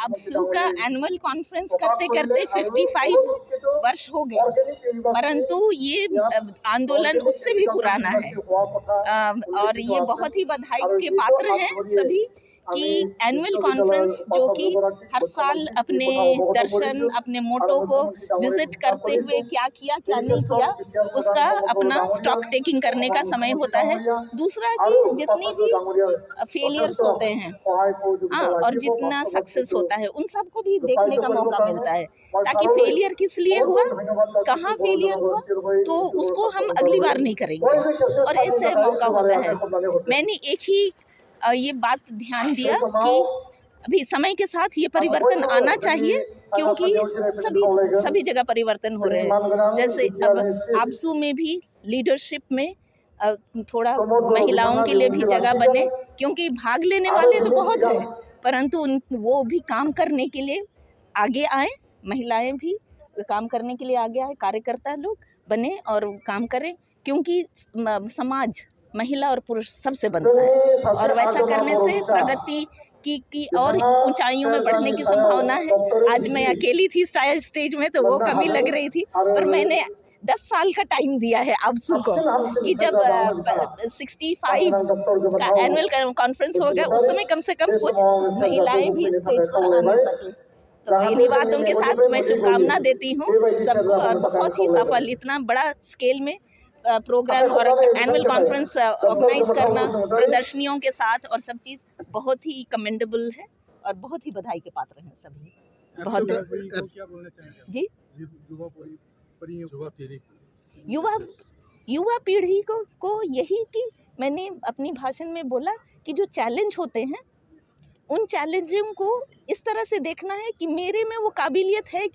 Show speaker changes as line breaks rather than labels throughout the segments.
अब्सू का annual conference करते करते 55 वर्ष हो गए, परंतु ये आंदोलन उससे भी पुराना है। और ये बहुत ही बधाई के पात्र हैं सभी कि एनुअल कॉन्फ्रेंस जो कि हर साल अपने दर्शन, अपने मोटो को विजिट करते हुए क्या किया क्या नहीं किया उसका अपना स्टॉक टेकिंग करने का समय होता है। दूसरा कि जितनी भी फेलियर्स होते हैं और जितना सक्सेस होता है उन सबको भी देखने का मौका मिलता है, ताकि फेलियर किस लिए हुआ, कहाँ फेलियर हुआ, तो उसको हम अगली बार नहीं करेंगे और इससे मौका होता है। मैंने एक ही ये बात ध्यान दिया कि अभी समय के साथ ये परिवर्तन आना चाहिए, क्योंकि सभी जगह परिवर्तन हो रहे हैं। जैसे अब आबसू में भी लीडरशिप में थोड़ा महिलाओं के लिए भी जगह बने, क्योंकि भाग लेने वाले तो बहुत हैं, परंतु वो भी काम करने के लिए आगे आए, महिलाएं भी काम करने के लिए आगे आए, कार्यकर्ता लोग बने और काम करें, क्योंकि समाज महिला और पुरुष सबसे बनता है और वैसा करने से प्रगति की और ऊंचाइयों में बढ़ने की संभावना है। आज मैं अकेली थी स्टेज में तो वो कमी लग रही थी, पर मैंने 10 साल का टाइम दिया है अब्सू को कि जब 65 का एनुअल कॉन्फ्रेंस हो गया उस समय कम से कम कुछ महिलाएं भी स्टेज पर आने सकें। तो इन्हीं बातों के साथ मैं शुभकामना देती हूँ सबको, और बहुत ही सफल इतना बड़ा स्केल में प्रोग्राम और एनुअल कॉन्फ्रेंस ऑर्गेनाइज करना प्रदर्शनियों के साथ और सब चीज़ बहुत ही कमेंडेबल है और बहुत ही बधाई के पात्र हैं सभी। बहुत
क्या बोलना चाहेंगे
जी युवा पीढ़ी को यही कि मैंने अपनी भाषण में बोला कि जो चैलेंज होते हैं उन चैलेंजों को इस तरह से देखना है कि मेरे में वो काबिलियत है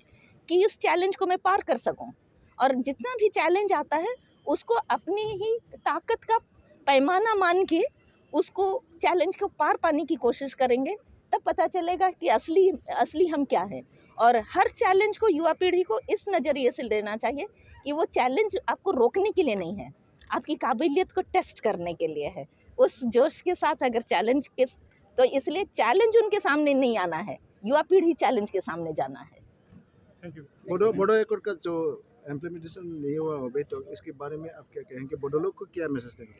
कि उस चैलेंज को मैं पार कर सकूं, और जितना भी चैलेंज आता है उसको अपनी ही ताकत का पैमाना मान के उसको चैलेंज को पार पाने की कोशिश करेंगे, तब पता चलेगा कि असली हम क्या है। और हर चैलेंज को युवा पीढ़ी को इस नज़रिए से लेना चाहिए कि वो चैलेंज आपको रोकने के लिए नहीं है, आपकी काबिलियत को टेस्ट करने के लिए है। उस जोश के साथ अगर चैलेंज के तो इसलिए चैलेंज उनके सामने नहीं आना है, युवा पीढ़ी चैलेंज के सामने जाना है।
Thank you. बोडो एकॉर्ड का जो इम्प्लीमेंटेशन नहीं हुआ अभी, तो इसके बारे में आप क्या कहेंगे? बोडो लोग को क्या मैसेज देंगे?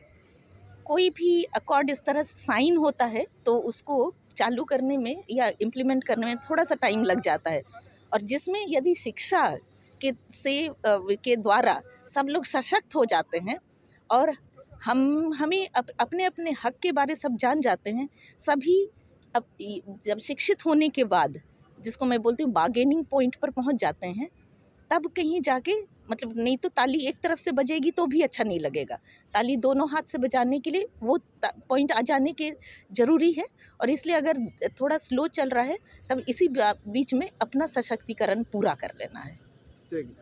कोई भी अकॉर्ड इस तरह से साइन होता है तो उसको चालू करने में या इम्प्लीमेंट करने में थोड़ा सा टाइम लग जाता है, और जिसमें यदि शिक्षा के द्वारा सब लोग सशक्त हो जाते हैं और हमें अपने अपने हक के बारे सब जान जाते हैं, सभी जब शिक्षित होने के बाद जिसको मैं बोलती हूँ बार्गेनिंग पॉइंट पर पहुँच जाते हैं, तब कहीं जाके मतलब नहीं तो ताली एक तरफ से बजेगी तो भी अच्छा नहीं लगेगा, ताली दोनों हाथ से बजाने के लिए वो पॉइंट आ जाने के ज़रूरी है। और इसलिए अगर थोड़ा स्लो चल रहा है तब इसी बीच में अपना सशक्तिकरण पूरा कर लेना है।
ठीक।